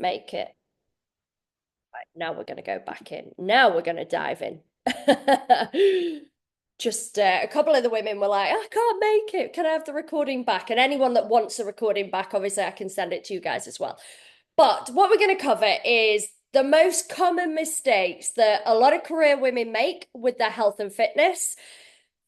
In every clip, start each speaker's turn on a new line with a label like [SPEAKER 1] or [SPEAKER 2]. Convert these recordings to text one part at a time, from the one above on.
[SPEAKER 1] make it. Right, now we're going to go back in. Now we're going to dive in. Just a couple of the women were like, I can't make it. Can I have the recording back? And anyone that wants the recording back, obviously, I can send it to you guys as well. But what we're going to cover is the most common mistakes that a lot of career women make with their health and fitness.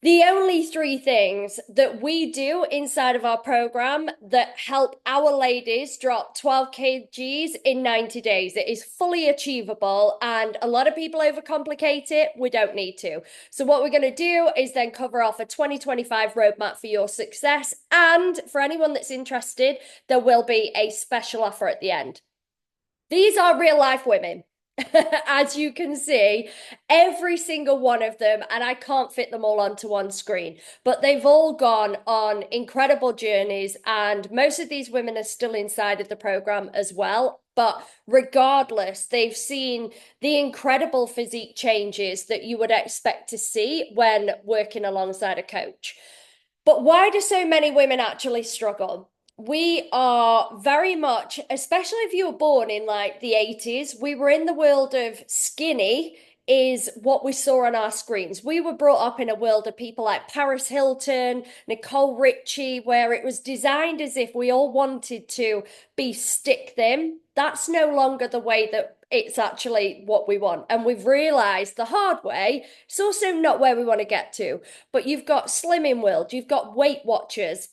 [SPEAKER 1] The only three things that we do inside of our program that help our ladies drop 12 kgs in 90 days. It is fully achievable, and a lot of people overcomplicate it. We don't need to. So what we're going to do is then cover off a 2025 roadmap for your success. And for anyone that's interested, there will be a special offer at the end. These are real life women. As you can see, every single one of them, and I can't fit them all onto one screen, but they've all gone on incredible journeys, and most of these women are still inside of the program as well. But regardless, they've seen the incredible physique changes that you would expect to see when working alongside a coach. But why do so many women actually struggle? We are very much, especially if you were born in like the 80s, we were in the world of skinny is what we saw on our screens. We were brought up in a world of people like Paris Hilton, Nicole Richie, where it was designed as if we all wanted to be stick thin. That's no longer the way that it's actually what we want. And we've realized the hard way, it's also not where we want to get to. But you've got Slimming World, you've got Weight Watchers.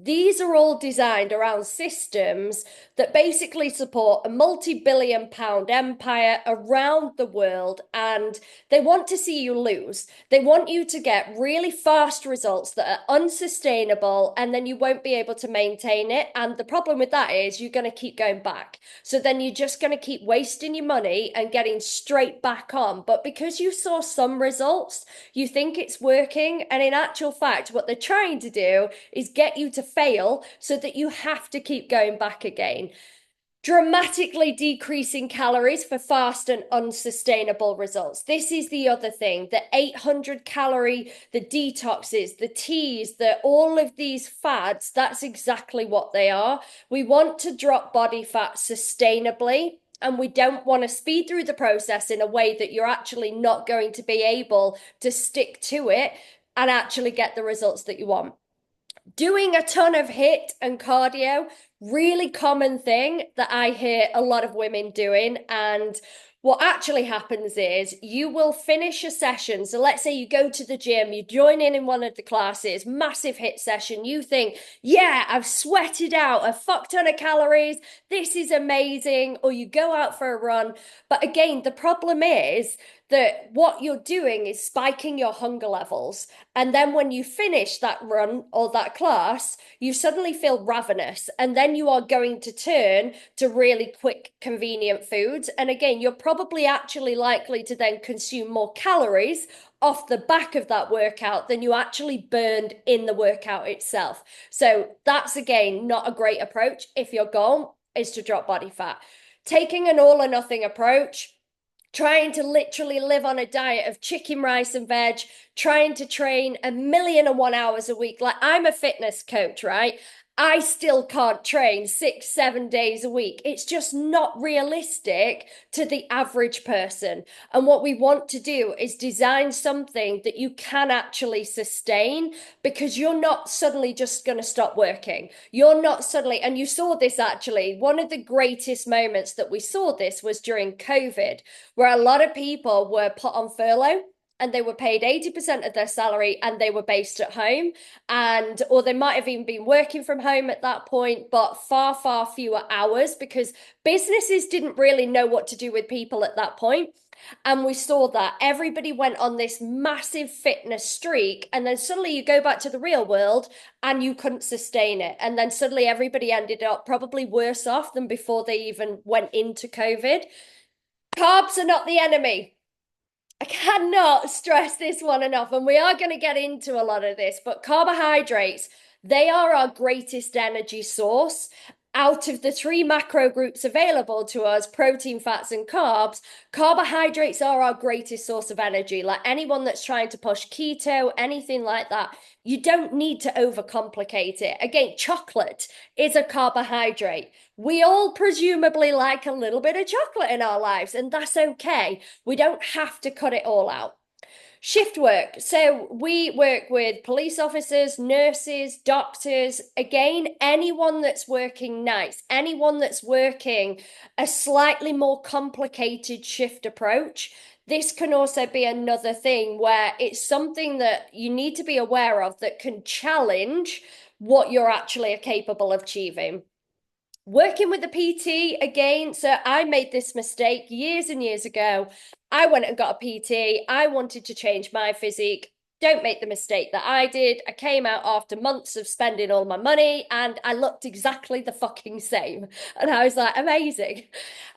[SPEAKER 1] These are all designed around systems that basically support a multi-billion-pound empire around the world, and they want to see you lose. They want you to get really fast results that are unsustainable, and then you won't be able to maintain it. And the problem with that is you're going to keep going back. So then you're just going to keep wasting your money and getting straight back on. But because you saw some results, you think it's working. And in actual fact, what they're trying to do is get you to fail so that you have to keep going back again. Dramatically decreasing calories for fast and unsustainable results. This is the other thing. The 800 calorie, the detoxes, the teas, all of these fads, that's exactly what they are. We want to drop body fat sustainably, and we don't want to speed through the process in a way that you're actually not going to be able to stick to it and actually get the results that you want. Doing a ton of HIIT and cardio, really common thing that I hear a lot of women doing. And what actually happens is you will finish a session. So let's say you go to the gym, you join in one of the classes, massive HIIT session. You think, yeah, I've sweated out a fuck ton of calories. This is amazing. Or you go out for a run. But again, the problem is that what you're doing is spiking your hunger levels. And then when you finish that run or that class, you suddenly feel ravenous. And then you are going to turn to really quick, convenient foods. And again, you're probably actually likely to then consume more calories off the back of that workout than you actually burned in the workout itself. So that's again not a great approach if your goal is to drop body fat. Taking an all or nothing approach, trying to literally live on a diet of chicken, rice, and veg, trying to train 1,000,001 hours a week. Like, I'm a fitness coach, right? I still can't train 6, 7 days a week. It's just not realistic to the average person. And what we want to do is design something that you can actually sustain, because you're not suddenly just going to stop working. You're not suddenly, and you saw this actually, one of the greatest moments that we saw this was during COVID, where a lot of people were put on furlough and they were paid 80% of their salary and they were based at home, and or they might have even been working from home at that point, but far, far fewer hours, because businesses didn't really know what to do with people at that point. And we saw that everybody went on this massive fitness streak, and then suddenly you go back to the real world and you couldn't sustain it. And then suddenly everybody ended up probably worse off than before they even went into COVID. Carbs are not the enemy. I cannot stress this one enough, and we are going to get into a lot of this, but carbohydrates, they are our greatest energy source. out of the three macro groups available to us, protein, fats, and carbs, carbohydrates are our greatest source of energy. Like anyone that's trying to push keto, anything like that, you don't need to overcomplicate it. Again, chocolate is a carbohydrate. We all presumably like a little bit of chocolate in our lives, and that's okay. We don't have to cut it all out. Shift work. So we work with police officers, nurses, doctors, again, anyone that's working nights, anyone that's working a slightly more complicated shift approach. This can also be another thing where it's something that you need to be aware of that can challenge what you're actually capable of achieving. Working with the PT again, so I made this mistake years and years ago. I went and got a PT. I wanted to change my physique. Don't make the mistake that I did. I came out after months of spending all my money and I looked exactly the fucking same. And I was like, amazing.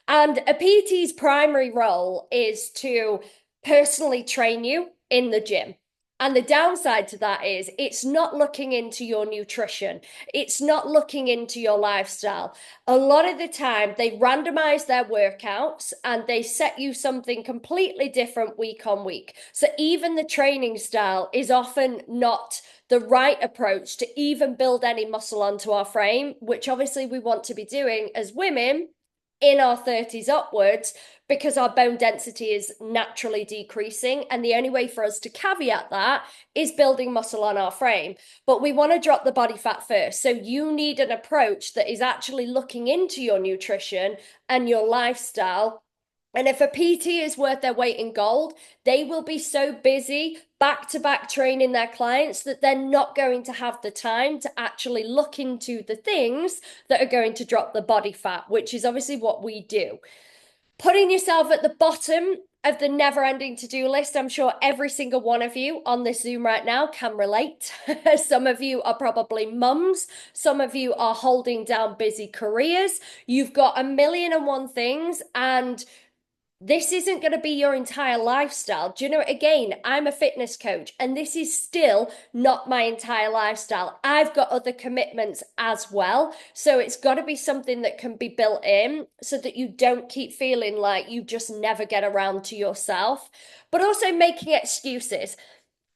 [SPEAKER 1] And a PT's primary role is to personally train you in the gym. And the downside to that is it's not looking into your nutrition. It's not looking into your lifestyle. A lot of the time, they randomize their workouts and they set you something completely different week on week. So even the training style is often not the right approach to even build any muscle onto our frame, which obviously we want to be doing as women in our 30s upwards because our bone density is naturally decreasing. And the only way for us to caveat that is building muscle on our frame. But we want to drop the body fat first. So you need an approach that is actually looking into your nutrition and your lifestyle. And if a PT is worth their weight in gold, they will be so busy back to back training their clients that they're not going to have the time to actually look into the things that are going to drop the body fat, which is obviously what we do. Putting yourself at the bottom of the never ending to do list. I'm sure every single one of you on this Zoom right now can relate. Some of you are probably mums, some of you are holding down busy careers. You've got a million and one things, and this isn't going to be your entire lifestyle. Do you know, again, I'm a fitness coach and this is still not my entire lifestyle. I've got other commitments as well. So it's got to be something that can be built in so that you don't keep feeling like you just never get around to yourself, but also making excuses.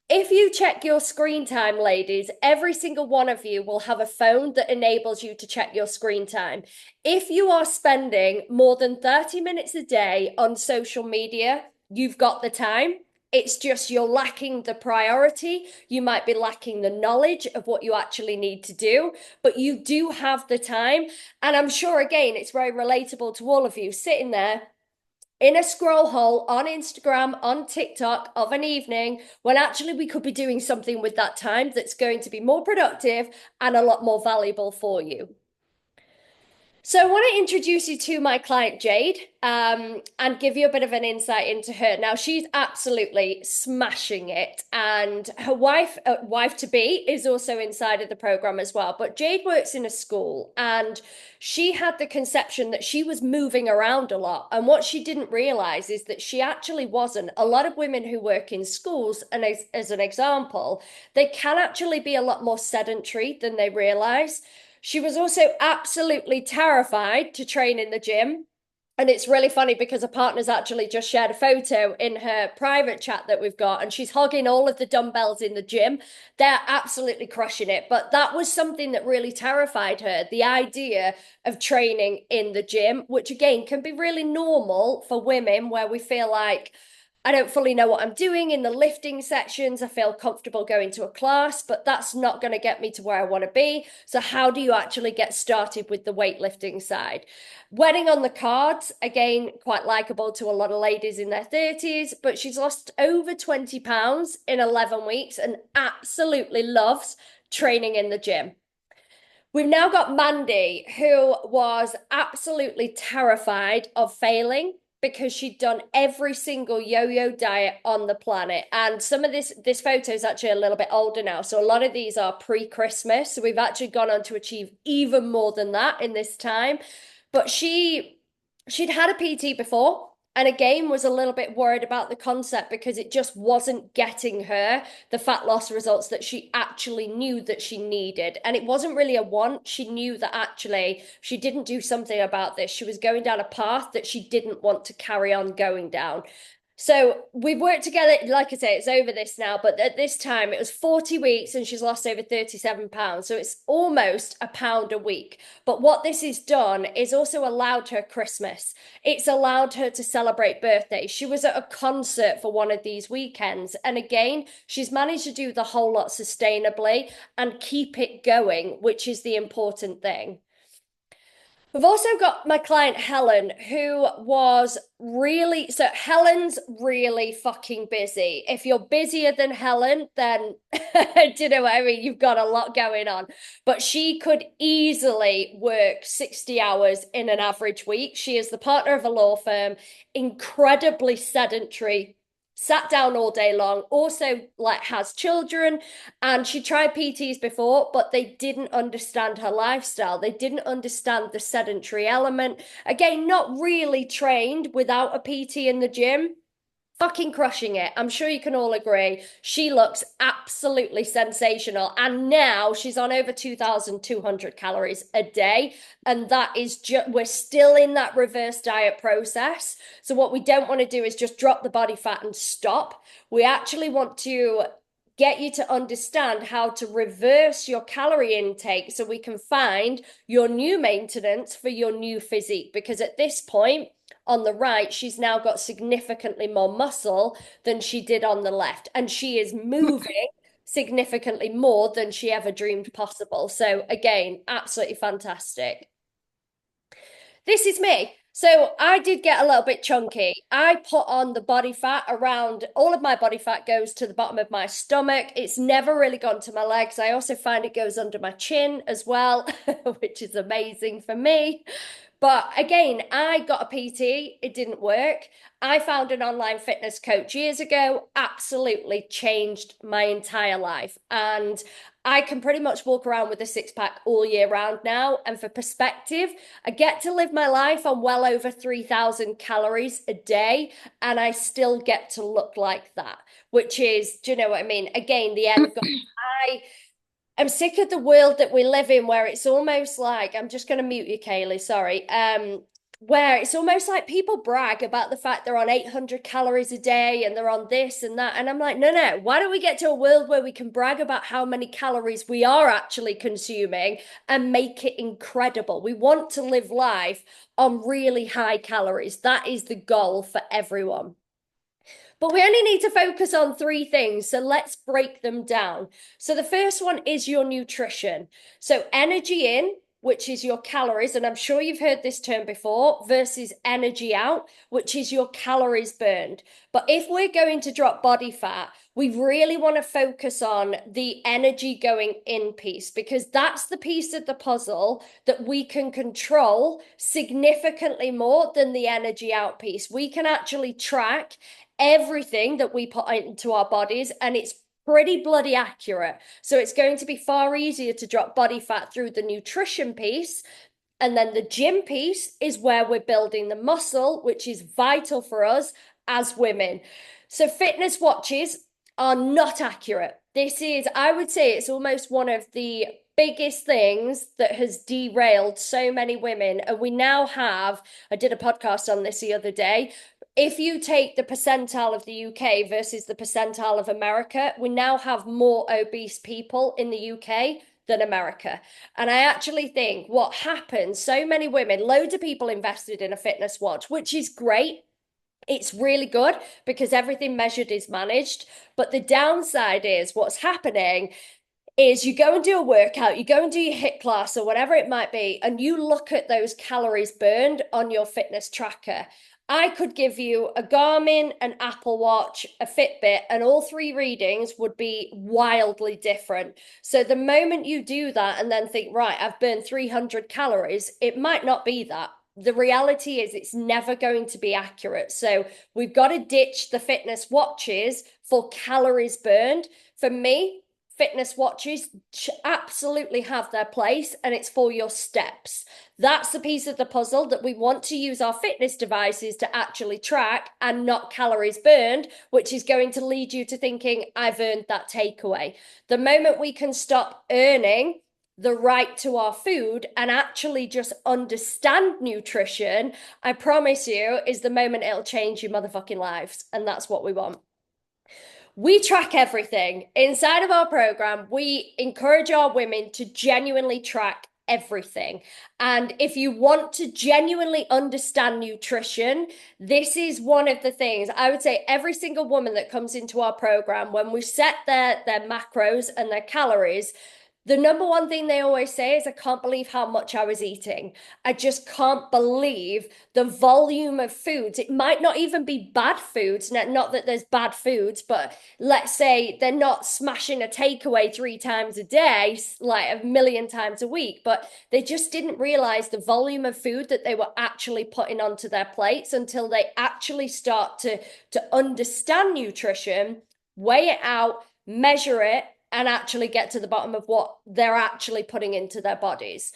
[SPEAKER 1] If you check your screen time, ladies, every single one of you will have a phone that enables you to check your screen time. If you are spending more than 30 minutes a day on social media, you've got the time. It's just you're lacking the priority. You might be lacking the knowledge of what you actually need to do, but you do have the time. And I'm sure, again, it's very relatable to all of you sitting there in a scroll hole on Instagram, on TikTok of an evening when actually we could be doing something with that time that's going to be more productive and a lot more valuable for you. So I want to introduce you to my client Jade, and give you a bit of an insight into her. Now she's absolutely smashing it, and her wife to be, is also inside of the program as well. But Jade works in a school, and she had the conception that she was moving around a lot. And what she didn't realize is that she actually wasn't. A lot of women who work in schools, and as an example, they can actually be a lot more sedentary than they realize. She was also absolutely terrified to train in the gym. And it's really funny because her partner's actually just shared a photo in her private chat that we've got, and she's hogging all of the dumbbells in the gym. They're absolutely crushing it. But that was something that really terrified her, the idea of training in the gym, which again can be really normal for women where we feel like, I don't fully know what I'm doing in the lifting sections. I feel comfortable going to a class, but that's not going to get me to where I want to be. So how do you actually get started with the weightlifting side? Wedding on the cards, again, quite likable to a lot of ladies in their 30s, but she's lost over 20 pounds in 11 weeks and absolutely loves training in the gym. We've now got Mandy, who was absolutely terrified of failing because she'd done every single yo-yo diet on the planet. And some of this photo is actually a little bit older now. So a lot of these are pre-Christmas. So we've actually gone on to achieve even more than that in this time. But she'd had a PT before. And again, was a little bit worried about the concept because it just wasn't getting her the fat loss results that she actually knew that she needed. And it wasn't really a want. She knew that actually she didn't do something about this. She was going down a path that she didn't want to carry on going down. So we've worked together, like I say, it's over this now, but at this time it was 40 weeks and she's lost over 37 pounds. So it's almost a pound a week. But what this has done is also allowed her Christmas. It's allowed her to celebrate birthdays. She was at a concert for one of these weekends. And again, she's managed to do the whole lot sustainably and keep it going, which is the important thing. We've also got my client Helen, who was really, so Helen's really fucking busy. If you're busier than Helen, then do you know what I mean? You've got a lot going on. But she could easily work 60 hours in an average week. She is the partner of a law firm, incredibly sedentary, sat down all day long, also like has children, and she tried PTs before, but they didn't understand her lifestyle. They didn't understand the sedentary element. Again, not really trained without a PT in the gym. Fucking crushing it. I'm sure you can all agree. She looks absolutely sensational. And now she's on over 2,200 calories a day. And that is just, we're still in that reverse diet process. So, what we don't want to do is just drop the body fat and stop. We actually want to get you to understand how to reverse your calorie intake so we can find your new maintenance for your new physique. Because at this point, on the right, she's now got significantly more muscle than she did on the left. And she is moving significantly more than she ever dreamed possible. So, again, absolutely fantastic. This is me. So I did get a little bit chunky. I put on the body fat around, all of my body fat goes to the bottom of my stomach. It's never really gone to my legs. I also find it goes under my chin as well, which is amazing for me. But again, I got a PT, it didn't work. I found an online fitness coach years ago, absolutely changed my entire life. And I can pretty much walk around with a six pack all year round now. And for perspective, I get to live my life on well over 3,000 calories a day, and I still get to look like that, which is, do you know what I mean? Again, the end goal. I'm sick of the world that we live in where it's almost like, I'm just going to mute you, Kaylee, sorry. Where it's almost like people brag about the fact they're on 800 calories a day and they're on this and that. And I'm like, no, no, why don't we get to a world where we can brag about how many calories we are actually consuming and make it incredible? We want to live life on really high calories. That is the goal for everyone. But we only need to focus on three things. So let's break them down. So the first one is your nutrition. So energy in, which is your calories, and I'm sure you've heard this term before, versus energy out, which is your calories burned. But if we're going to drop body fat, we really want to focus on the energy going in piece because that's the piece of the puzzle that we can control significantly more than the energy out piece. We can actually track everything that we put into our bodies, and it's pretty bloody accurate. So it's going to be far easier to drop body fat through the nutrition piece. And then the gym piece is where we're building the muscle, which is vital for us as women. So fitness watches are not accurate. This is, I would say, it's almost one of the biggest things that has derailed so many women. And we now have, I did a podcast on this the other day. If you take the percentile of the UK versus the percentile of America, we now have more obese people in the UK than America. And I actually think what happens, so many women, loads of people invested in a fitness watch, which is great. It's really good because everything measured is managed. But the downside is what's happening is you go and do a workout, you go and do your HIIT class or whatever it might be, and you look at those calories burned on your fitness tracker. I could give you a Garmin, an Apple Watch, a Fitbit, and all three readings would be wildly different. So the moment you do that and then think, right, I've burned 300 calories, it might not be that. The reality is it's never going to be accurate. So we've got to ditch the fitness watches for calories burned. For me, fitness watches absolutely have their place, and it's for your steps. That's the piece of the puzzle that we want to use our fitness devices to actually track and not calories burned, which is going to lead you to thinking, I've earned that takeaway. The moment we can stop earning the right to our food and actually just understand nutrition, I promise you, is the moment it'll change your motherfucking lives. And that's what we want. We track everything. Inside of our program, we encourage our women to genuinely track everything. And if you want to genuinely understand nutrition, this is one of the things I would say every single woman that comes into our program, when we set their macros and their calories, the number one thing they always say is, I can't believe how much I was eating. I just can't believe the volume of foods. It might not even be bad foods, not that there's bad foods, but let's say they're not smashing a takeaway 3 times a day, like a million times a week, but they just didn't realize the volume of food that they were actually putting onto their plates until they actually start to understand nutrition, weigh it out, measure it, and actually get to the bottom of what they're actually putting into their bodies.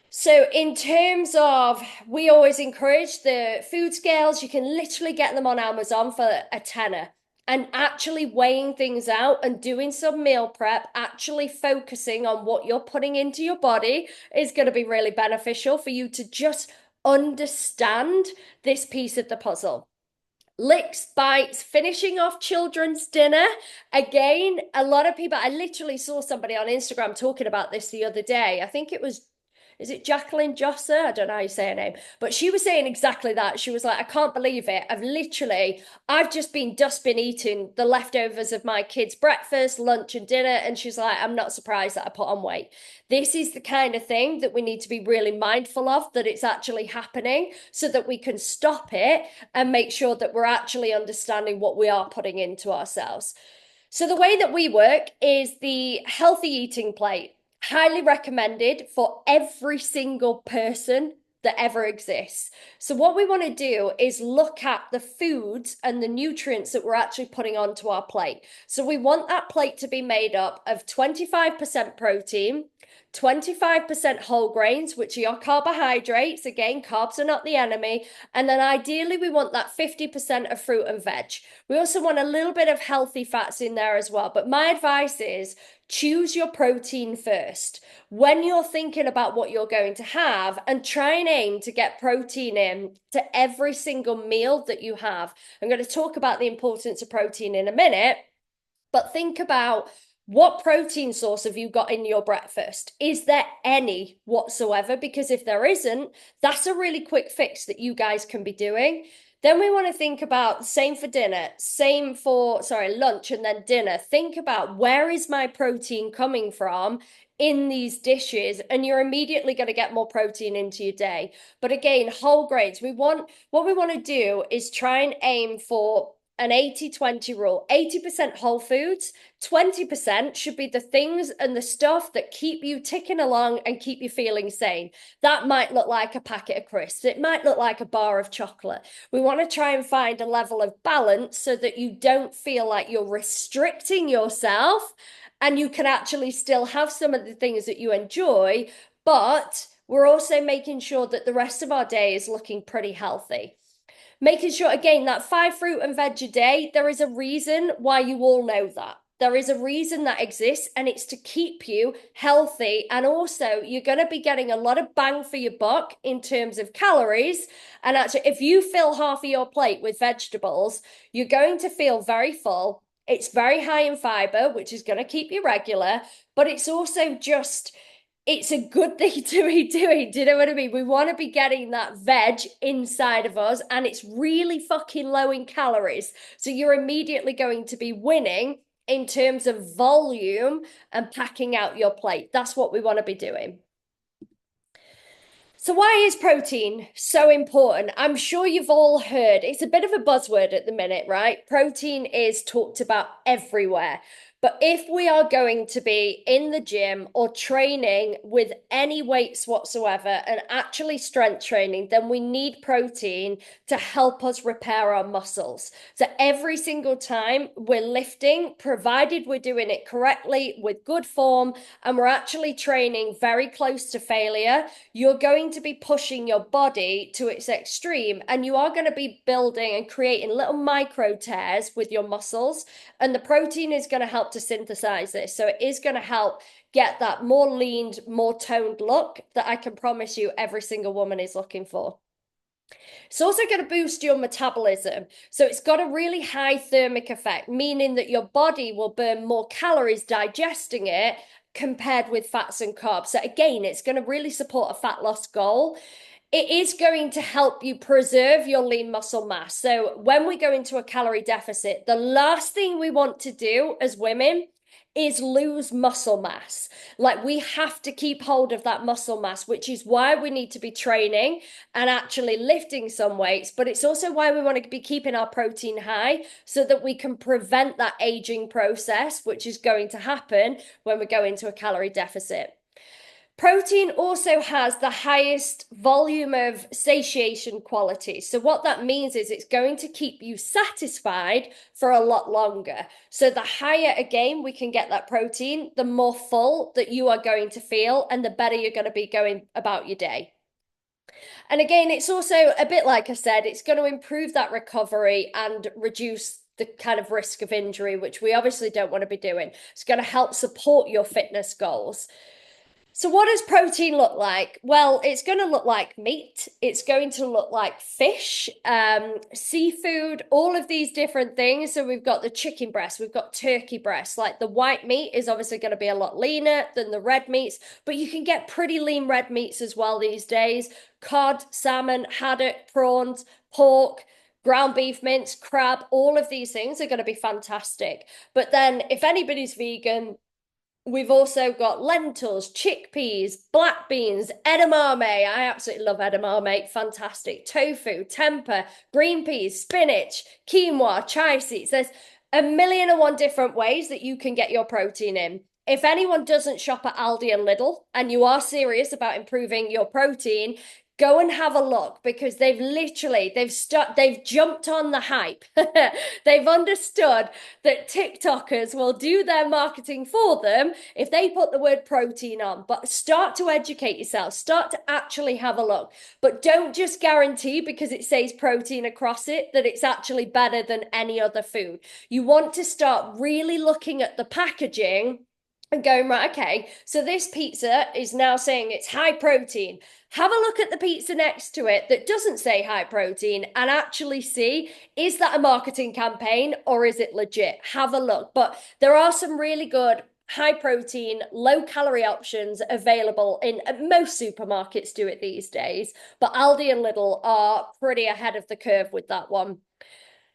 [SPEAKER 1] So, in terms of, we always encourage the food scales. You can literally get them on Amazon for a tenner. And actually weighing things out and doing some meal prep, actually focusing on what you're putting into your body is going to be really beneficial for you to just understand this piece of the puzzle. Licks, bites, finishing off children's dinner. Again, a lot of people, I literally saw somebody on Instagram talking about this the other day. I think it was, is it Jacqueline Josser? I don't know how you say her name, but she was saying exactly that. She was like, I can't believe it. I've just been dustbin eating the leftovers of my kids' breakfast, lunch, and dinner. And she's like, I'm not surprised that I put on weight. This is the kind of thing that we need to be really mindful of, that it's actually happening so that we can stop it and make sure that we're actually understanding what we are putting into ourselves. So the way that we work is the healthy eating plate, highly recommended for every single person that ever exists. So what we want to do is look at the foods and the nutrients that we're actually putting onto our plate. So we want that plate to be made up of 25% protein, 25% whole grains, which are your carbohydrates. Again, carbs are not the enemy. And then ideally, we want that 50% of fruit and veg. We also want a little bit of healthy fats in there as well. But my advice is choose your protein first when you're thinking about what you're going to have, and try and aim to get protein in to every single meal that you have. I'm going to talk about the importance of protein in a minute, but think about, what protein source have you got in your breakfast? Is there any whatsoever? Because if there isn't, that's a really quick fix that you guys can be doing. Then we want to think about same for dinner, same for, sorry, lunch and then dinner. Think about, where is my protein coming from in these dishes? And you're immediately going to get more protein into your day. But again, whole grains, what we want to do is try and aim for an 80-20 rule. 80% whole foods, 20% should be the things and the stuff that keep you ticking along and keep you feeling sane. That might look like a packet of crisps. It might look like a bar of chocolate. We want to try and find a level of balance so that you don't feel like you're restricting yourself, and you can actually still have some of the things that you enjoy, but we're also making sure that the rest of our day is looking pretty healthy. Making sure, again, that 5 fruit and veg a day, there is a reason why you all know that. There is a reason that exists, and it's to keep you healthy. And also, you're going to be getting a lot of bang for your buck in terms of calories. And actually, if you fill half of your plate with vegetables, you're going to feel very full. It's very high in fiber, which is going to keep you regular, but it's also just, it's a good thing to be doing. Do you know what I mean? We want to be getting that veg inside of us, and it's really fucking low in calories. So you're immediately going to be winning in terms of volume and packing out your plate. That's what we want to be doing. So why is protein so important? I'm sure you've all heard, it's a bit of a buzzword at the minute, right? Protein is talked about everywhere. But if we are going to be in the gym or training with any weights whatsoever and actually strength training, then we need protein to help us repair our muscles. So every single time we're lifting, provided we're doing it correctly with good form and we're actually training very close to failure, you're going to be pushing your body to its extreme and you are going to be building and creating little micro tears with your muscles. And the protein is going to help to synthesize this. So it is going to help get that more leaned, more toned look that I can promise you every single woman is looking for. It's also going to boost your metabolism. So it's got a really high thermic effect, meaning that your body will burn more calories digesting it compared with fats and carbs. So again, it's going to really support a fat loss goal. It is going to help you preserve your lean muscle mass. So when we go into a calorie deficit, the last thing we want to do as women is lose muscle mass. Like we have to keep hold of that muscle mass, which is why we need to be training and actually lifting some weights. But it's also why we want to be keeping our protein high so that we can prevent that aging process, which is going to happen when we go into a calorie deficit. Protein also has the highest volume of satiation quality. So what that means is it's going to keep you satisfied for a lot longer. So the higher again we can get that protein, the more full that you are going to feel and the better you're going to be going about your day. And again, it's also a bit like I said, it's going to improve that recovery and reduce the kind of risk of injury, which we obviously don't want to be doing. It's going to help support your fitness goals. So what does protein look like? Well, it's going to look like meat. It's going to look like fish, seafood, all of these different things. So we've got the chicken breast, we've got turkey breast. Like the white meat is obviously going to be a lot leaner than the red meats, but you can get pretty lean red meats as well these days. Cod, salmon, haddock, prawns, pork, ground beef mince, crab, all of these things are going to be fantastic. But then if anybody's vegan, we've also got lentils, chickpeas, black beans, edamame. I absolutely love edamame. Fantastic. Tofu, tempeh, green peas, spinach, quinoa, chia seeds. There's a million and one different ways that you can get your protein in. If anyone doesn't shop at Aldi and Lidl and you are serious about improving your protein, go and have a look because they've jumped on the hype. They've understood that TikTokers will do their marketing for them if they put the word protein on. But start to educate yourself, start to actually have a look. But don't just guarantee because it says protein across it that it's actually better than any other food. You want to start really looking at the packaging and going, right, okay, so this pizza is now saying it's high protein. Have a look at the pizza next to it that doesn't say high protein and actually see, is that a marketing campaign or is it legit? Have a look. But there are some really good high protein, low calorie options available in most supermarkets do it these days. But Aldi and Lidl are pretty ahead of the curve with that one.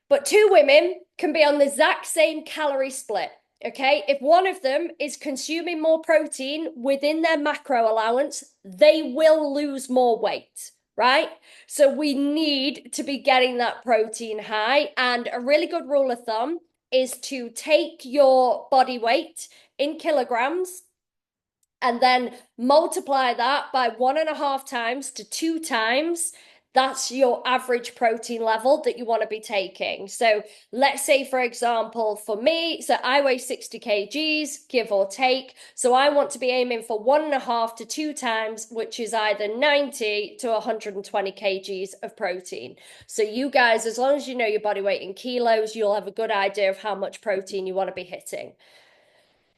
[SPEAKER 1] But two women can be on the exact same calorie split. Okay, if one of them is consuming more protein within their macro allowance, they will lose more weight, right? So we need to be getting that protein high. And a really good rule of thumb is to take your body weight in kilograms and then multiply that by 1.5 times to 2 times. That's your average protein level that you want to be taking. So let's say, for example, for me, so I weigh 60 kgs, give or take. So I want to be aiming for 1.5 to 2 times, which is either 90 to 120 kgs of protein. So you guys, as long as you know your body weight in kilos, you'll have a good idea of how much protein you want to be hitting.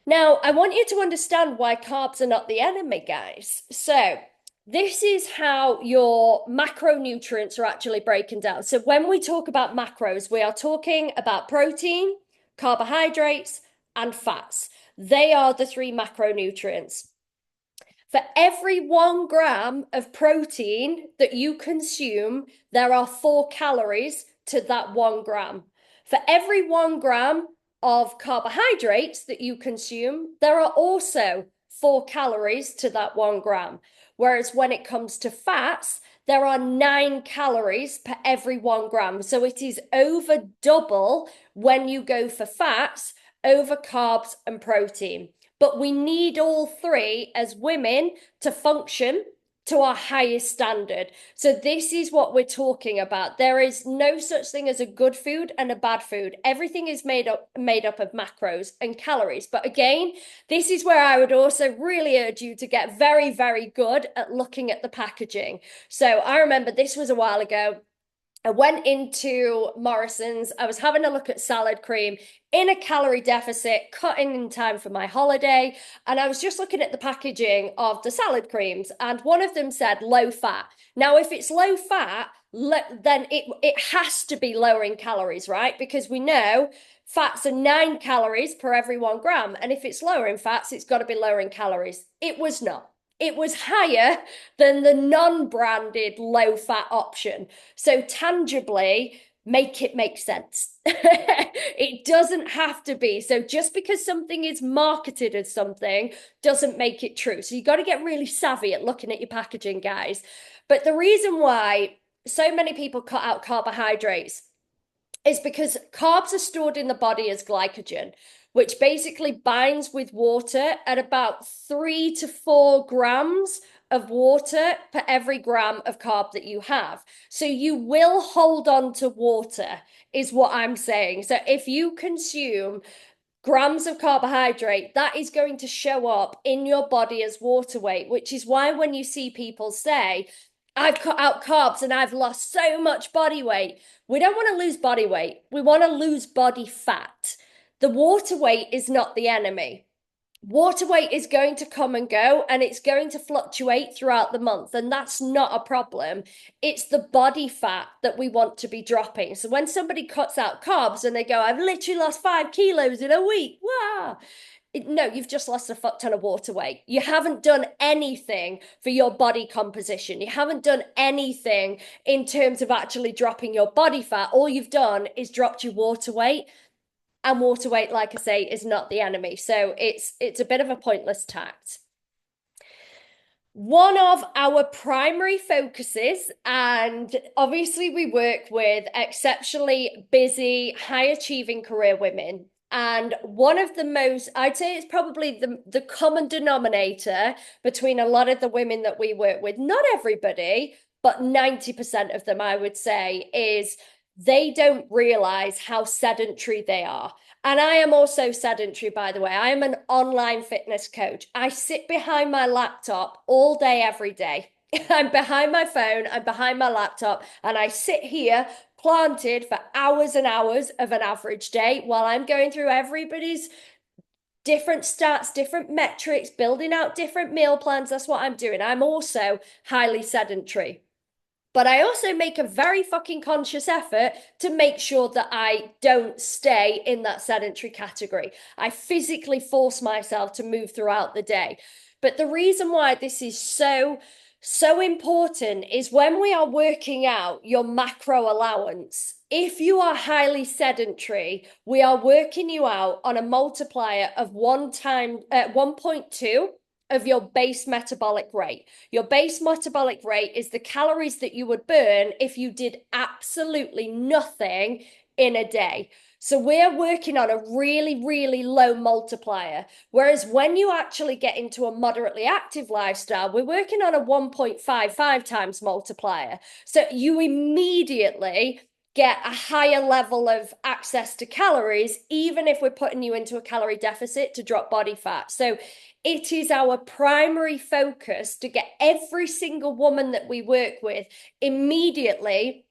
[SPEAKER 1] Now, I want you to understand why carbs are not the enemy, guys. So, this is how your macronutrients are actually breaking down. So, when we talk about macros, we are talking about protein, carbohydrates, and fats. They are the three macronutrients. For every 1 gram of protein that you consume, there are 4 calories to that 1 gram. For every 1 gram of carbohydrates that you consume, there are also 4 calories to that 1 gram. Whereas when it comes to fats, there are 9 calories per every 1 gram. So it is over double when you go for fats over carbs and protein. But we need all three as women to function to our highest standard. So this is what we're talking about. There is no such thing as a good food and a bad food. Everything is made up of macros and calories. But again, this is where I would also really urge you to get very, very good at looking at the packaging. So I remember this was a while ago. I went into Morrison's. I was having a look at salad cream in a calorie deficit, cutting in time for my holiday. And I was just looking at the packaging of the salad creams, and one of them said low fat. Now, if it's low fat, then it has to be lower in calories, right? Because we know fats are 9 calories per every 1 gram. And if it's lower in fats, it's got to be lower in calories. It was not. It was higher than the non-branded low fat option. So tangibly, make it make sense. It doesn't have to be. So just because something is marketed as something doesn't make it true. So you got to get really savvy at looking at your packaging, guys. But the reason why so many people cut out carbohydrates is because carbs are stored in the body as glycogen, which basically binds with water at about 3 to 4 grams of water per every gram of carb that you have. So you will hold on to water, is what I'm saying. So if you consume grams of carbohydrate, that is going to show up in your body as water weight, which is why when you see people say, I've cut out carbs and I've lost so much body weight, we don't want to lose body weight. We want to lose body fat. The water weight is not the enemy. Water weight is going to come and go, and it's going to fluctuate throughout the month, and that's not a problem. It's the body fat that we want to be dropping. So when somebody cuts out carbs and they go, I've literally lost 5 kilos in a week, wow. No, you've just lost a fuck ton of water weight. You haven't done anything for your body composition. You haven't done anything in terms of actually dropping your body fat. All you've done is dropped your water weight. And water weight, like I say, is not the enemy. So it's a bit of a pointless tact. One of our primary focuses, and obviously we work with exceptionally busy, high achieving career women. And one of the most, I'd say it's probably the common denominator between a lot of the women that we work with, not everybody, but 90% of them, I would say, is they don't realize how sedentary they are. And I am also sedentary, by the way. I am an online fitness coach. I sit behind my laptop all day, every day. I'm behind my phone, I'm behind my laptop, and I sit here planted for hours and hours of an average day while I'm going through everybody's different stats, different metrics, building out different meal plans. That's what I'm doing. I'm also highly sedentary. But I also make a very fucking conscious effort to make sure that I don't stay in that sedentary category. I physically force myself to move throughout the day. But the reason why this is so important is when we are working out your macro allowance. If you are highly sedentary, we are working you out on a multiplier of 1.2 of your base metabolic rate. Your base metabolic rate is the calories that you would burn if you did absolutely nothing in a day. So we're working on a really, really low multiplier. Whereas when you actually get into a moderately active lifestyle, we're working on a 1.55 times multiplier. So you immediately get a higher level of access to calories, even if we're putting you into a calorie deficit to drop body fat. So it is our primary focus to get every single woman that we work with immediately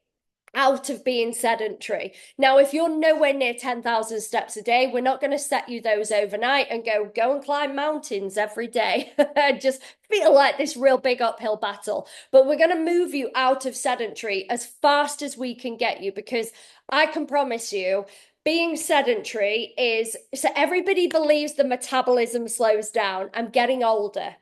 [SPEAKER 1] out of being sedentary. Now, if you're nowhere near 10,000 steps a day, we're not going to set you those overnight and go and climb mountains every day. Just feel like this real big uphill battle. But we're going to move you out of sedentary as fast as we can get you, because I can promise you, being sedentary is, so everybody believes the metabolism slows down. I'm getting older.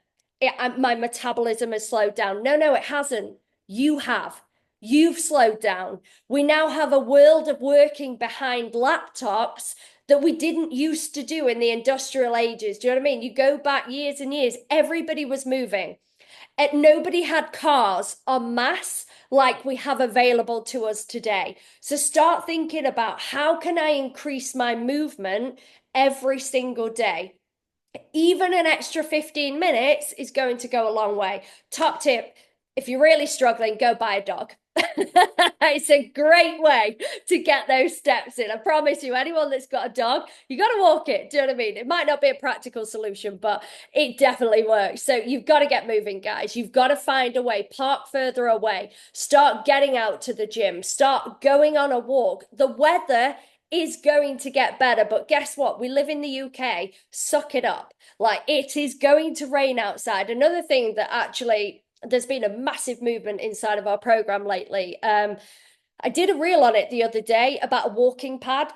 [SPEAKER 1] My metabolism has slowed down. No, it hasn't. You have. You've slowed down. We now have a world of working behind laptops that we didn't used to do in the industrial ages. Do you know what I mean? You go back years and years, everybody was moving. And nobody had cars en masse like we have available to us today. So start thinking about, how can I increase my movement every single day. Even an extra 15 minutes is going to go a long way. Top tip, if you're really struggling, go buy a dog. It's a great way to get those steps in. I promise you, anyone that's got a dog, you got to walk it. Do you know what I mean? It might not be a practical solution, but it definitely works. So you've got to get moving, guys. You've got to find a way, park further away, start getting out to the gym, start going on a walk. The weather is going to get better, but guess what? We live in the UK. Suck it up. Like, it is going to rain outside. Another thing that actually there's been a massive movement inside of our program lately. I did a reel on it the other day about a walking pad.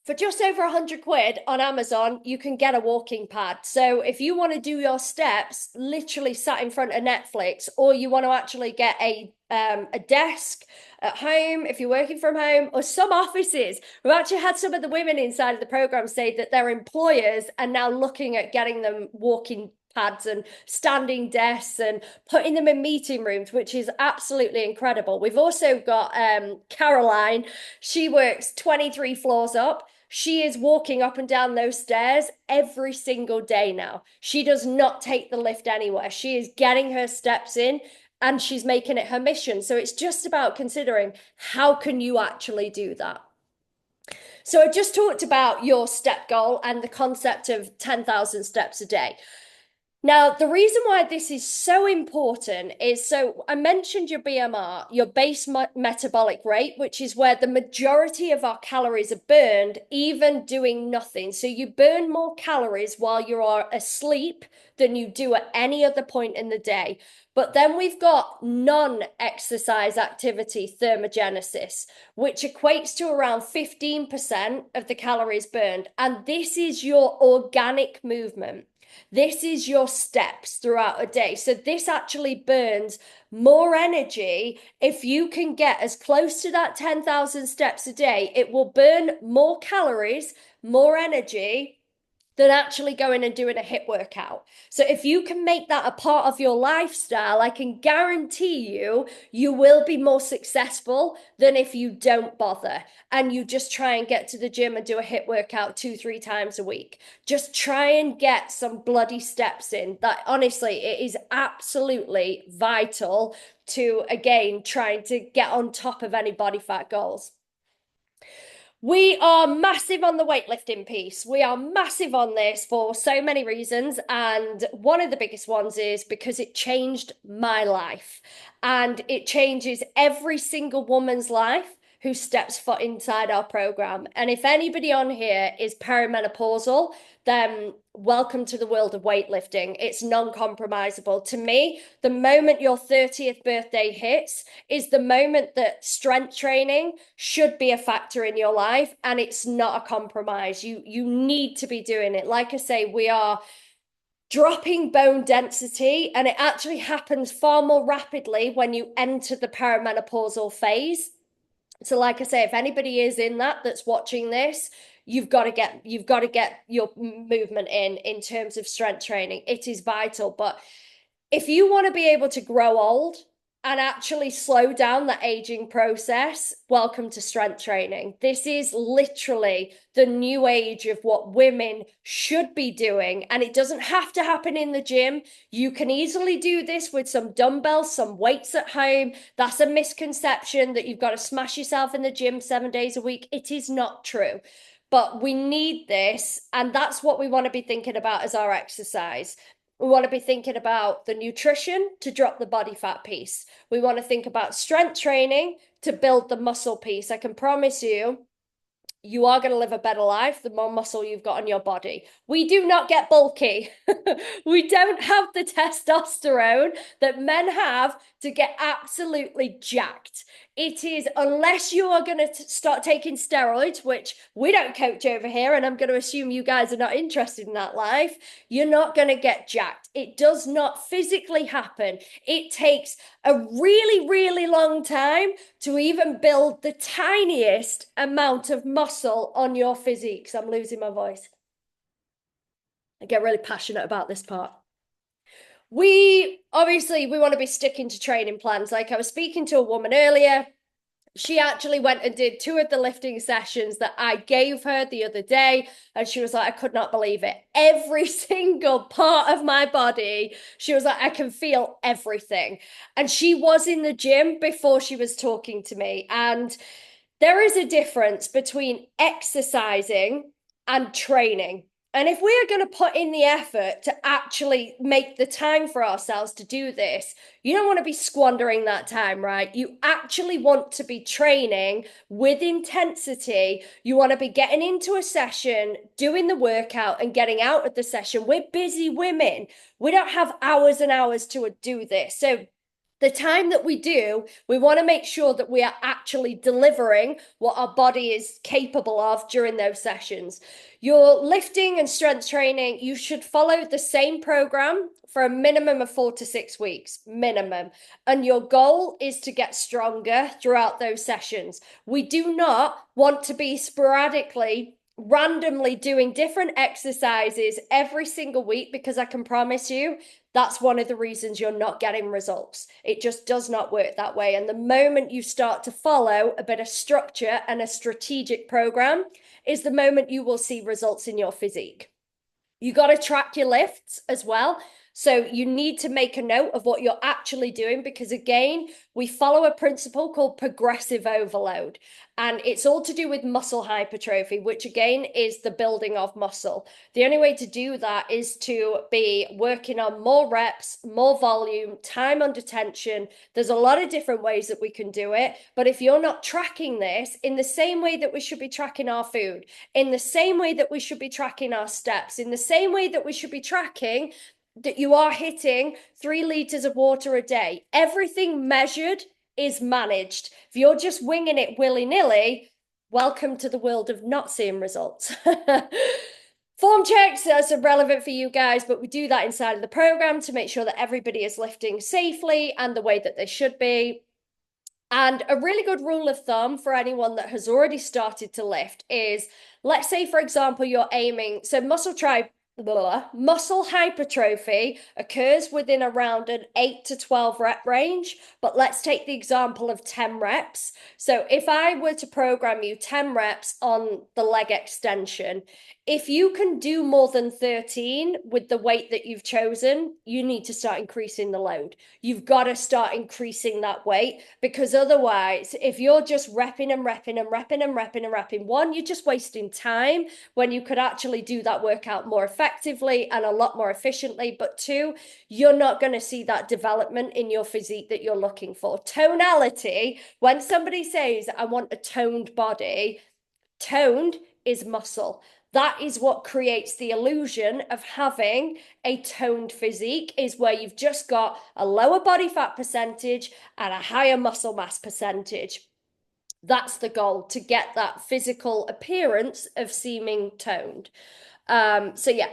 [SPEAKER 1] For just over 100 quid on Amazon, you can get a walking pad. So if you want to do your steps literally sat in front of Netflix, or you want to actually get a desk at home if you're working from home, or some offices, we've actually had some of the women inside of the program say that their employers are now looking at getting them walking pads and standing desks and putting them in meeting rooms, which is absolutely incredible. We've also got Caroline. She works 23 floors up. She is walking up and down those stairs every single day now. She does not take the lift anywhere. She is getting her steps in and she's making it her mission. So it's just about considering, how can you actually do that? So I just talked about your step goal and the concept of 10,000 steps a day. Now, the reason why this is so important is, so I mentioned your BMR, your base metabolic rate, which is where the majority of our calories are burned, even doing nothing. So you burn more calories while you are asleep than you do at any other point in the day. But then we've got non-exercise activity thermogenesis, which equates to around 15% of the calories burned. And this is your organic movement. This is your steps throughout a day. So this actually burns more energy. If you can get as close to that 10,000 steps a day, it will burn more calories, more energy than actually going and doing a HIIT workout. So if you can make that a part of your lifestyle, I can guarantee you, you will be more successful than if you don't bother and you just try and get to the gym and do a HIIT workout 2-3 times a week. Just try and get some bloody steps in. That, honestly, it is absolutely vital to, again, trying to get on top of any body fat goals. We are massive on the weightlifting piece. We are massive on this for so many reasons. And one of the biggest ones is because it changed my life. And it changes every single woman's life who steps foot inside our program. And if anybody on here is perimenopausal, then welcome to the world of weightlifting. It's non-compromisable. To me, the moment your 30th birthday hits is the moment that strength training should be a factor in your life, and it's not a compromise. You need to be doing it. Like I say, we are dropping bone density, and it actually happens far more rapidly when you enter the perimenopausal phase. So like I say, if anybody is in that's watching this, you've got to get your movement in terms of strength training. It is vital. But if you want to be able to grow old and actually slow down the aging process, welcome to strength training. This is literally the new age of what women should be doing. And it doesn't have to happen in the gym. You can easily do this with some dumbbells, some weights at home. That's a misconception that you've got to smash yourself in the gym 7 days a week. It is not true. But we need this, and that's what we want to be thinking about as our exercise. We want to be thinking about the nutrition to drop the body fat piece. We want to think about strength training to build the muscle piece. I can promise you, you are going to live a better life the more muscle you've got on your body. We do not get bulky. We don't have the testosterone that men have to get absolutely jacked. It is, unless you are going to start taking steroids, which we don't coach over here, and I'm going to assume you guys are not interested in that life, you're not going to get jacked. It does not physically happen. It takes a really, really long time to even build the tiniest amount of muscle on your physique. So I'm losing my voice. I get really passionate about this part. We want to be sticking to training plans. Like I was speaking to a woman earlier, She actually went and did two of the lifting sessions that I gave her the other day, and she was like, I could not believe it. Every single part of my body, she was like, I can feel everything. And she was in the gym before she was talking to me. And there is a difference between exercising and training. And if we are going to put in the effort to actually make the time for ourselves to do this, you don't want to be squandering that time, right? You actually want to be training with intensity. You want to be getting into a session, doing the workout, and getting out of the session. We're busy women. We don't have hours and hours to do this. So the time that we do, we want to make sure that we are actually delivering what our body is capable of during those sessions. Your lifting and strength training, you should follow the same program for a minimum of 4 to 6 weeks, minimum. And your goal is to get stronger throughout those sessions. We do not want to be sporadically randomly doing different exercises every single week, because I can promise you that's one of the reasons you're not getting results. It just does not work that way. And the moment you start to follow a bit of structure and a strategic program is the moment you will see results in your physique. You got to track your lifts as well. So you need to make a note of what you're actually doing, because again, we follow a principle called progressive overload. And it's all to do with muscle hypertrophy, which again is the building of muscle. The only way to do that is to be working on more reps, more volume, time under tension. There's a lot of different ways that we can do it. But if you're not tracking this in the same way that we should be tracking our food, in the same way that we should be tracking our steps, in the same way that we should be tracking that you are hitting 3 liters of water a day. Everything measured is managed. If you're just winging it willy-nilly, welcome to the world of not seeing results. Form checks, that's relevant for you guys, but we do that inside of the program to make sure that everybody is lifting safely and the way that they should be. And a really good rule of thumb for anyone that has already started to lift is, let's say, for example, you're aiming, so muscle hypertrophy occurs within around an 8 to 12 rep range, but let's take the example of 10 reps. So if I were to program you 10 reps on the leg extension, if you can do more than 13 with the weight that you've chosen, you need to start increasing the load. You've got to start increasing that weight, because otherwise, if you're just repping and repping and repping and repping and repping, one, you're just wasting time when you could actually do that workout more effectively and a lot more efficiently. But two, you're not going to see that development in your physique that you're looking for. Tonality, when somebody says, I want a toned body, toned is muscle. That is what creates the illusion of having a toned physique, is where you've just got a lower body fat percentage and a higher muscle mass percentage. That's the goal, to get that physical appearance of seeming toned. So yeah,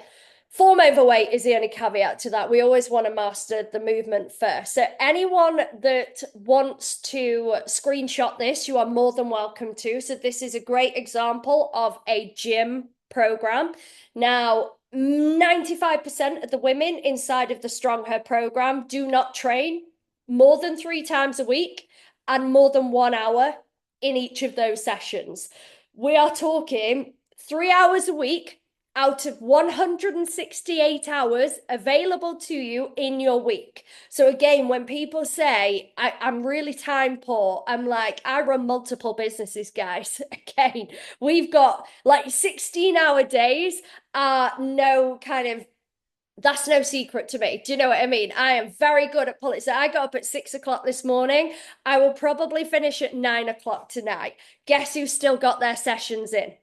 [SPEAKER 1] form overweight is the only caveat to that. We always want to master the movement first. So anyone that wants to screenshot this, you are more than welcome to. So this is a great example of a gym program. Now, 95% of the women inside of the Strong Her program do not train more than 3 times a week and more than 1 hour in each of those sessions. We are talking 3 hours a week out of 168 hours available to you in your week. So again, when people say, I'm really time poor, I'm like, I run multiple businesses, guys. Again, we've got like 16-hour days, no kind of, that's no secret to me. Do you know what I mean? I am very good at pulling. So I got up at 6 o'clock this morning. I will probably finish at 9 o'clock tonight. Guess who's still got their sessions in?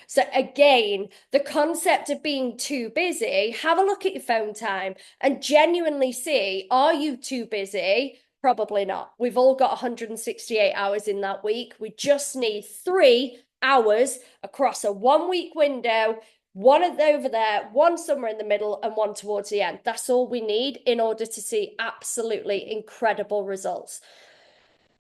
[SPEAKER 1] So again, the concept of being too busy, have a look at your phone time and genuinely see, are you too busy? Probably not. We've all got 168 hours in that week. We just need 3 hours across a 1 week window, one over there, one somewhere in the middle, and one towards the end. That's all we need in order to see absolutely incredible results.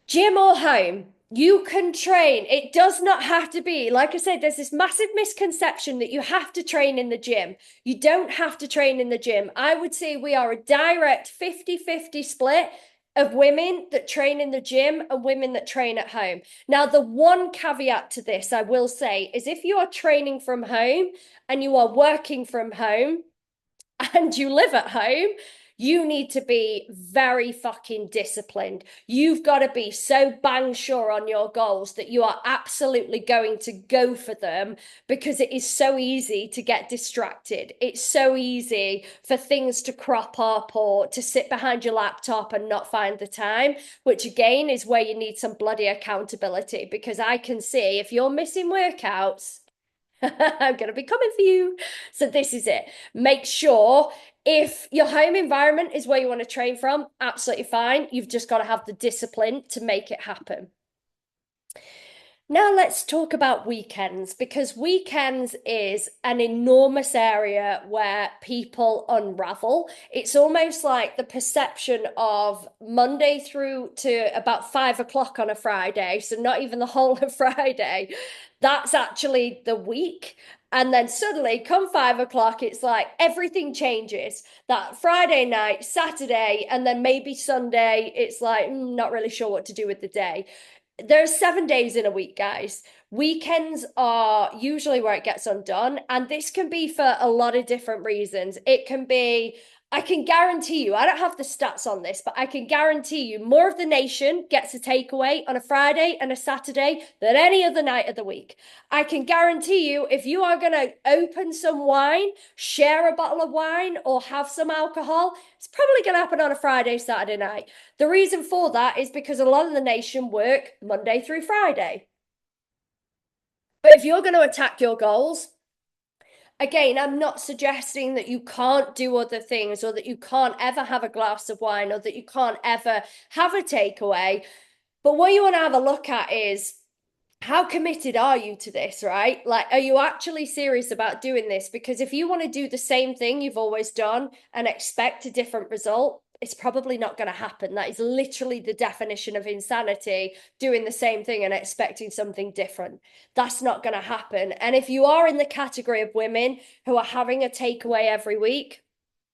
[SPEAKER 1] Gym or home, you can train. It does not have to be, like I said, there's this massive misconception that you have to train in the gym. You don't have to train in the gym. I would say we are a direct 50-50 split of women that train in the gym and women that train at home. Now, the one caveat to this, I will say, is if you are training from home and you are working from home, and you live at home, you need to be very fucking disciplined. You've got to be so bang sure on your goals that you are absolutely going to go for them because it is so easy to get distracted. It's so easy for things to crop up or to sit behind your laptop and not find the time, which again is where you need some bloody accountability because I can see if you're missing workouts, I'm going to be coming for you. So this is it. Make sure if your home environment is where you want to train from, absolutely fine. You've just got to have the discipline to make it happen. Now let's talk about weekends because weekends is an enormous area where people unravel. It's almost like the perception of Monday through to about 5 o'clock on a Friday, so not even the whole of Friday. That's actually the week. And then suddenly, come 5 o'clock, it's like everything changes. That Friday night, Saturday, and then maybe Sunday, it's like, not really sure what to do with the day. There's 7 days in a week, guys. Weekends are usually where it gets undone, and this can be for a lot of different reasons. It can be, I can guarantee you, I don't have the stats on this, but I can guarantee you more of the nation gets a takeaway on a Friday and a Saturday than any other night of the week. I can guarantee you, if you are going to open some wine, share a bottle of wine, or have some alcohol, it's probably going to happen on a Friday, Saturday night. The reason for that is because a lot of the nation work Monday through Friday. But if you're going to attack your goals, again, I'm not suggesting that you can't do other things or that you can't ever have a glass of wine or that you can't ever have a takeaway. But what you want to have a look at is how committed are you to this, right? Like, are you actually serious about doing this? Because if you want to do the same thing you've always done and expect a different result, it's probably not going to happen. That is literally the definition of insanity, doing the same thing and expecting something different. That's not going to happen. And if you are in the category of women who are having a takeaway every week,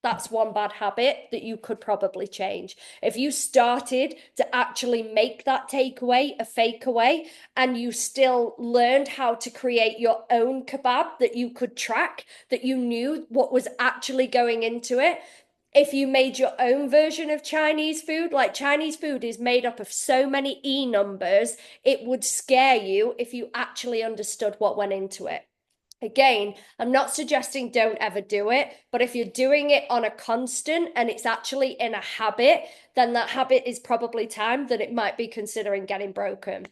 [SPEAKER 1] that's one bad habit that you could probably change. If you started to actually make that takeaway a fake away and you still learned how to create your own kebab that you could track, that you knew what was actually going into it. If you made your own version of Chinese food, like Chinese food is made up of so many E numbers, it would scare you if you actually understood what went into it. Again, I'm not suggesting don't ever do it, but if you're doing it on a constant and it's actually in a habit, then that habit is probably time that it might be considering getting broken.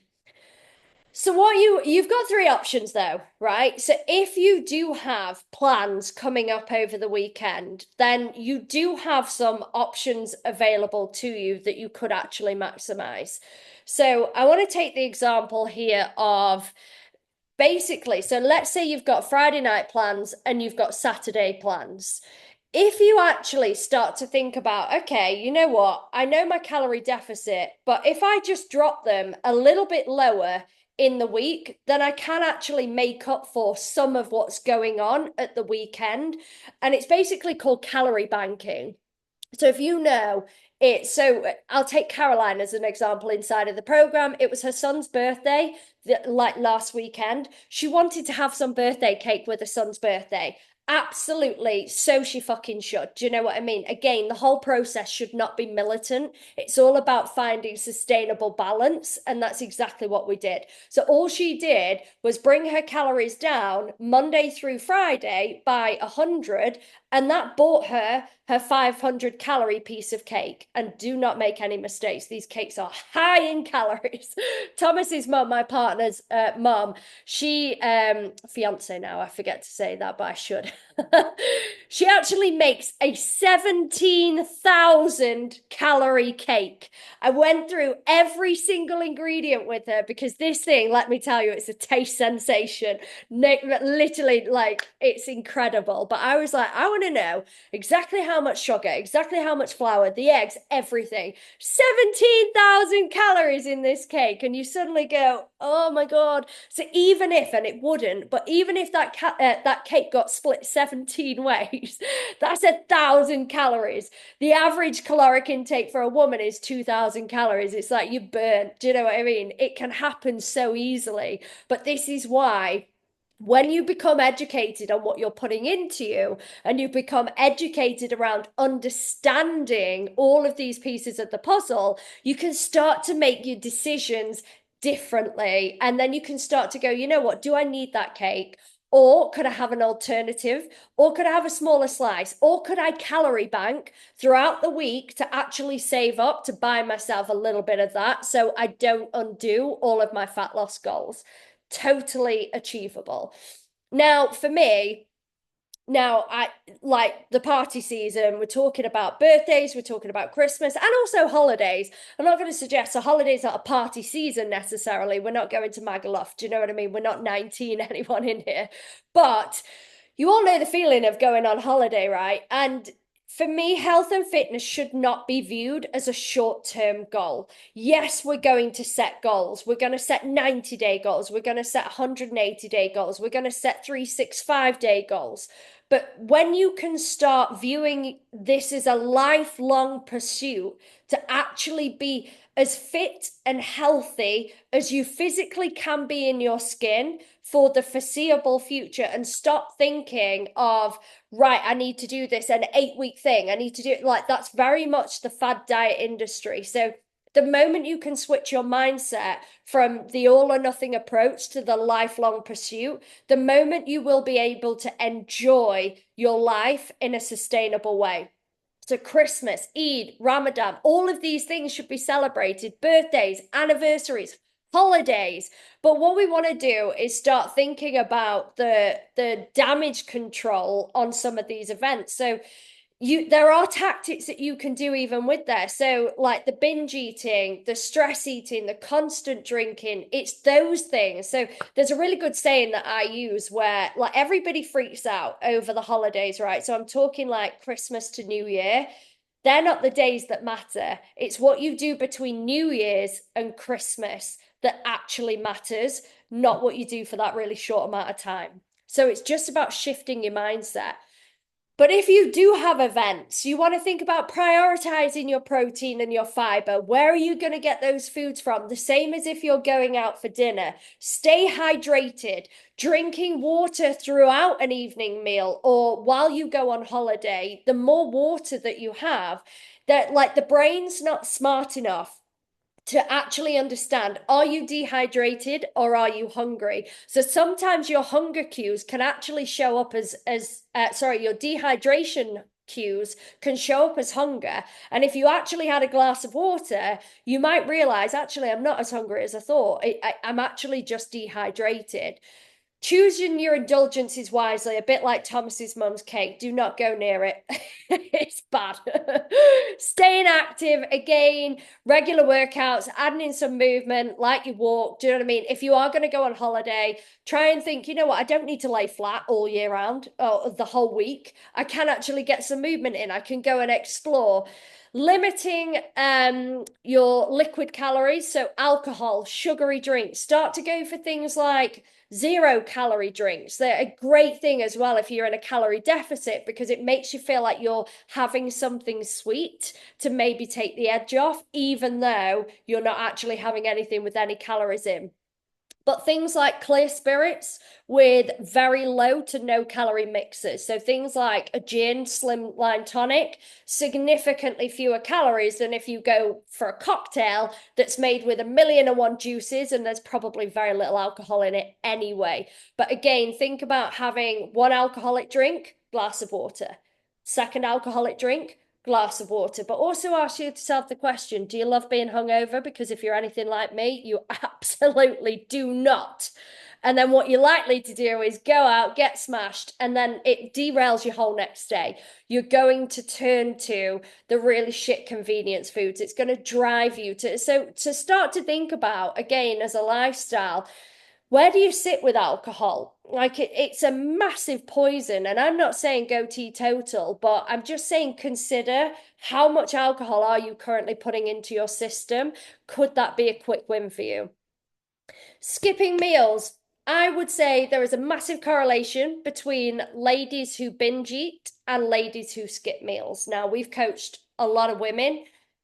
[SPEAKER 1] So you've got three options though, right? So if you do have plans coming up over the weekend, then you do have some options available to you that you could actually maximize. So I want to take the example here of basically, so let's say you've got Friday night plans and you've got Saturday plans. If you actually start to think about, okay, you know what? I know my calorie deficit, but if I just drop them a little bit lower in the week, then I can actually make up for some of what's going on at the weekend. And it's basically called calorie banking. So if you know it, so I'll take Caroline as an example inside of the program. It was her son's birthday, like last weekend. She wanted to have some birthday cake with her son's birthday. Absolutely, so she fucking should. Do you know what I mean? Again, the whole process should not be militant. It's all about finding sustainable balance, and that's exactly what we did. So all she did was bring her calories down Monday through Friday by 100, and that bought her 500 calorie piece of cake. And do not make any mistakes. These cakes are high in calories. Thomas's mum, my partner's mum, she, fiance now, I forget to say that, but I should. She actually makes a 17,000 calorie cake. I went through every single ingredient with her because this thing, let me tell you, it's a taste sensation. Literally, like, it's incredible. But I was like, I want to know exactly how much sugar, exactly how much flour, the eggs, everything. 17,000 calories in this cake. And you suddenly go, oh my God. So even if, and it wouldn't, but even if that cake got split 17 weighs, that's 1,000 calories. The average caloric intake for a woman is 2,000 calories. It's like you burn. Do you know what I mean? It can happen so easily. But this is why when you become educated on what you're putting into you and you become educated around understanding all of these pieces of the puzzle, you can start to make your decisions differently. And then you can start to go, you know what, do I need that cake? Or could I have an alternative? Or could I have a smaller slice? Or could I calorie bank throughout the week to actually save up to buy myself a little bit of that so I don't undo all of my fat loss goals? Totally achievable. Now, for me, now I like the party season. We're talking about birthdays, we're talking about Christmas, and also holidays. I'm not going to suggest a holiday's not a party season necessarily. We're not going to Magaluf. Do you know what I mean? We're not 19, anyone in here. But you all know the feeling of going on holiday, right? And for me, health and fitness should not be viewed as a short-term goal. Yes, we're going to set goals. We're going to set 90-day goals. We're going to set 180-day goals. We're going to set 365-day goals. But when you can start viewing this as a lifelong pursuit to actually be as fit and healthy as you physically can be in your skin for the foreseeable future and stop thinking of, right, I need to do this, an 8-week thing. I need to do it. Like, that's very much the fad diet industry. So the moment you can switch your mindset from the all or nothing approach to the lifelong pursuit, the moment you will be able to enjoy your life in a sustainable way. So Christmas, Eid, Ramadan, all of these things should be celebrated, birthdays, anniversaries, holidays. But what we want to do is start thinking about the damage control on some of these events. So there are tactics that you can do even with there. So like the binge eating, the stress eating, the constant drinking, it's those things. So there's a really good saying that I use where like everybody freaks out over the holidays, right? So I'm talking like Christmas to New Year. They're not the days that matter. It's what you do between New Year's and Christmas that actually matters, not what you do for that really short amount of time. So it's just about shifting your mindset. But if you do have events, you want to think about prioritizing your protein and your fiber. Where are you going to get those foods from? The same as if you're going out for dinner. Stay hydrated, drinking water throughout an evening meal or while you go on holiday. The more water that you have, that like the brain's not smart enough to actually understand, are you dehydrated or are you hungry? So sometimes your hunger cues can actually show up as your dehydration cues can show up as hunger. And if you actually had a glass of water, you might realize, actually, I'm not as hungry as I thought. I'm actually just dehydrated. Choosing your indulgences wisely, a bit like Thomas's mum's cake. Do not go near it. It's bad. Staying active, again, regular workouts, adding in some movement, like you walk. Do you know what I mean? If you are going to go on holiday, try and think, you know what, I don't need to lay flat all year round or the whole week. I can actually get some movement in. I can go and explore. Limiting your liquid calories, so alcohol, sugary drinks. Start to go for things like 0-calorie drinks. They're a great thing as well if you're in a calorie deficit because it makes you feel like you're having something sweet to maybe take the edge off, even though you're not actually having anything with any calories in. But things like clear spirits with very low to no calorie mixes. So things like a gin, slimline tonic, significantly fewer calories than if you go for a cocktail that's made with 1,000,001 juices and there's probably very little alcohol in it anyway. But again, think about having one alcoholic drink, glass of water. Second alcoholic drink, glass of water. But also ask yourself the question, do you love being hungover? Because if you're anything like me, you absolutely do not. And then what you're likely to do is go out, get smashed, and then it derails your whole next day. You're going to turn to the really shit convenience foods. It's going to drive you to start to think about, again, as a lifestyle, where do you sit with alcohol? Like it's a massive poison. And I'm not saying go teetotal, but I'm just saying consider how much alcohol are you currently putting into your system? Could that be a quick win for you? Skipping meals. I would say there is a massive correlation between ladies who binge eat and ladies who skip meals. Now, we've coached a lot of women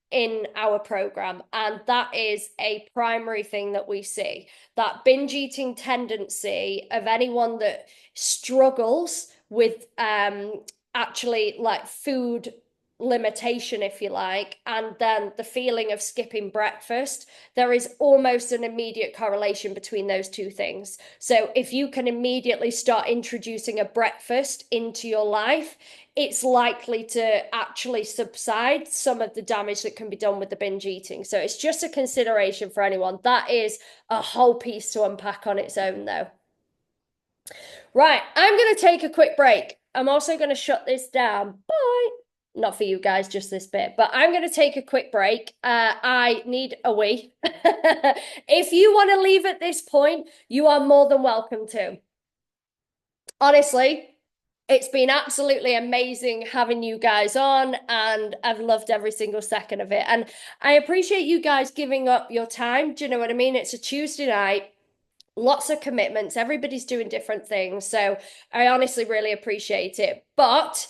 [SPEAKER 1] in our program, and that is a primary thing that we see. That binge eating tendency of anyone that struggles with actually like food limitation, if you like, and then the feeling of skipping breakfast, there is almost an immediate correlation between those two things. So if you can immediately start introducing a breakfast into your life, it's likely to actually subside some of the damage that can be done with the binge eating. So it's just a consideration for anyone. That is a whole piece to unpack on its own, though. Right, I'm going to take a quick break. I'm also going to shut this down. Bye. Not for you guys, just this bit, but I'm going to take a quick break. I need a wee. If you want to leave at this point, you are more than welcome to. Honestly, it's been absolutely amazing having you guys on, and I've loved every single second of it. And I appreciate you guys giving up your time. Do you know what I mean? It's a Tuesday night, lots of commitments, everybody's doing different things. So I honestly really appreciate it. But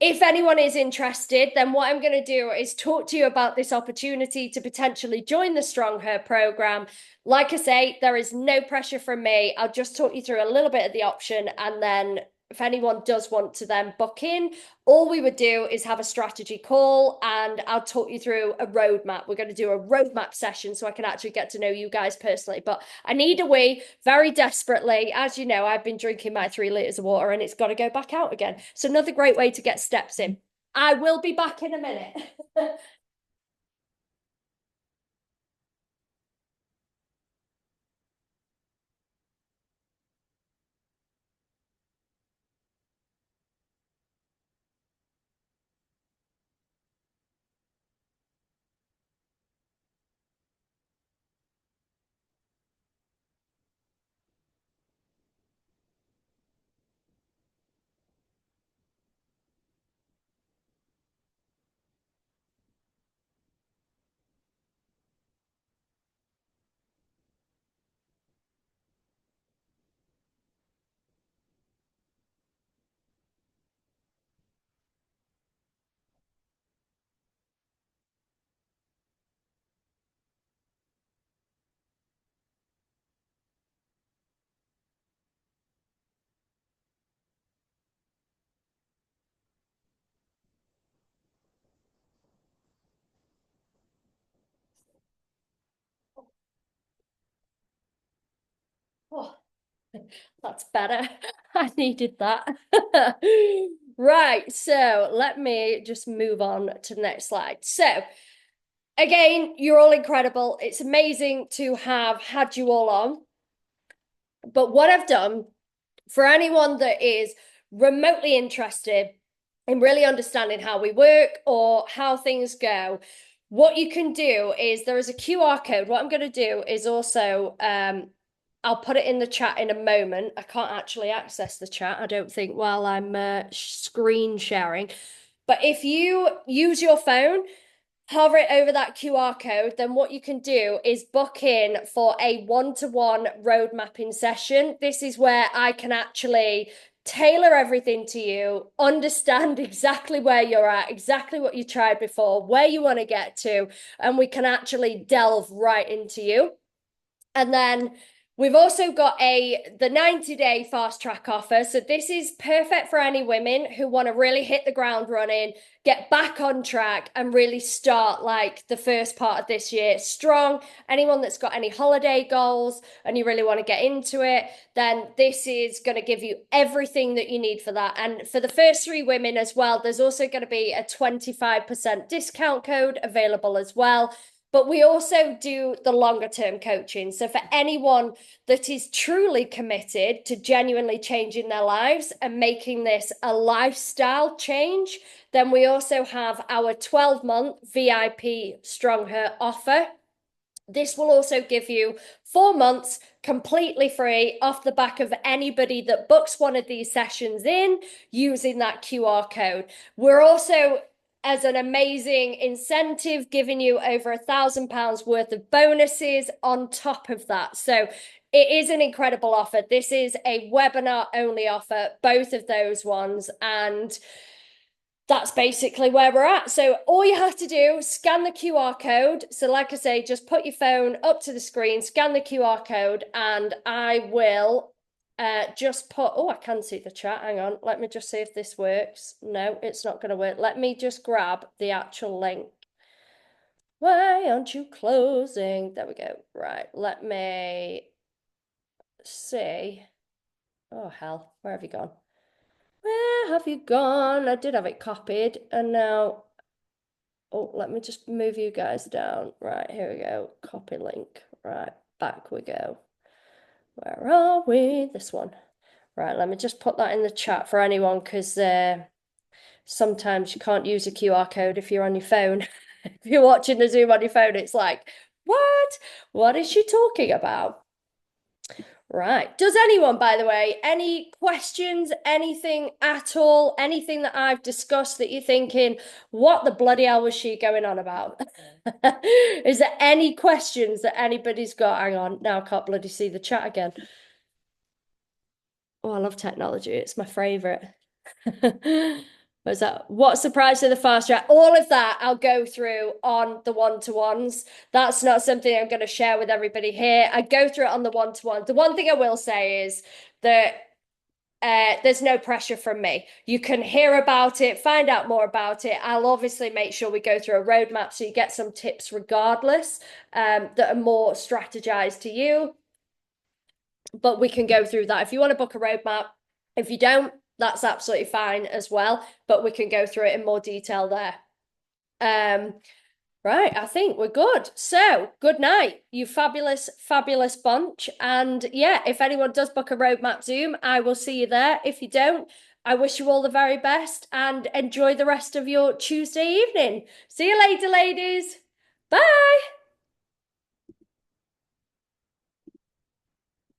[SPEAKER 1] if anyone is interested, then what I'm going to do is talk to you about this opportunity to potentially join the Strong Her program. Like I say, there is no pressure from me. I'll just talk you through a little bit of the option, and then if anyone does want to then book in, all we would do is have a strategy call and I'll talk you through a roadmap. We're going to do a roadmap session so I can actually get to know you guys personally. But I need a wee very desperately. As you know, I've been drinking my 3 liters of water and it's got to go back out again. So another great way to get steps in. I will be back in a minute. Oh, that's better. I needed that. Right, so let me just move on to the next slide. So, again, you're all incredible. It's amazing to have had you all on. But what I've done for anyone that is remotely interested in really understanding how we work or how things go, what you can do is there is a QR code. What I'm going to do is also, I'll put it in the chat in a moment. I can't actually access the chat, I don't think, while I'm screen sharing. But if you use your phone, hover it over that QR code, then what you can do is book in for a one-to-one road mapping session. This is where I can actually tailor everything to you, understand exactly where you're at, exactly what you tried before, where you want to get to, and we can actually delve right into you. And then we've also got the 90-day fast track offer. So this is perfect for any women who want to really hit the ground running, get back on track, and really start like the first part of this year strong. Anyone that's got any holiday goals and you really want to get into it, then this is going to give you everything that you need for that. And for the first 3 women as well, there's also going to be a 25% discount code available as well. But we also do the longer term coaching. So for anyone that is truly committed to genuinely changing their lives and making this a lifestyle change, then we also have our 12-month VIP Strong Her offer. This will also give you 4 months completely free off the back of anybody that books one of these sessions in using that QR code. We're also, as an amazing incentive, giving you over £1,000 worth of bonuses on top of that. So It is an incredible offer. This is a webinar only offer, both of those ones. And that's basically where we're at. So all you have to do, scan the QR code. So like I say, just put your phone up to the screen, scan the QR code, and I will just put, oh, I can see the chat. Hang on. Let me just see if this works. No, it's not going to work. Let me just grab the actual link. Why aren't you closing? There we go. Right. Let me see. Oh, hell. Where have you gone? Where have you gone? I did have it copied, and now, oh, let me just move you guys down. Right, here we go. Copy link. Right, back we go. Where are we? This one. Right, let me just put that in the chat for anyone, because sometimes you can't use a QR code if you're on your phone. If you're watching the Zoom on your phone, it's like, what? What is she talking about? Right. Does anyone, by the way, any questions, anything at all, anything that I've discussed that you're thinking, what the bloody hell was she going on about? Is there any questions that anybody's got? Hang on, now I can't bloody see the chat again. Oh, I love technology. It's my favorite. Was that what surprised you the fast track? All of that I'll go through on the one-to-ones. That's not something I'm going to share with everybody here. I go through it on the one-to-one. The one thing I will say is that there's no pressure from me. You can hear about it, find out more about it. I'll obviously make sure we go through a roadmap so you get some tips regardless, that are more strategized to you. But we can go through that. If you want to book a roadmap, if you don't, that's absolutely fine as well. But we can go through it in more detail there. Right, I think we're good. So, good night, you fabulous, fabulous bunch. And yeah, if anyone does book a roadmap Zoom, I will see you there. If you don't, I wish you all the very best and enjoy the rest of your Tuesday evening. See you later, ladies. Bye.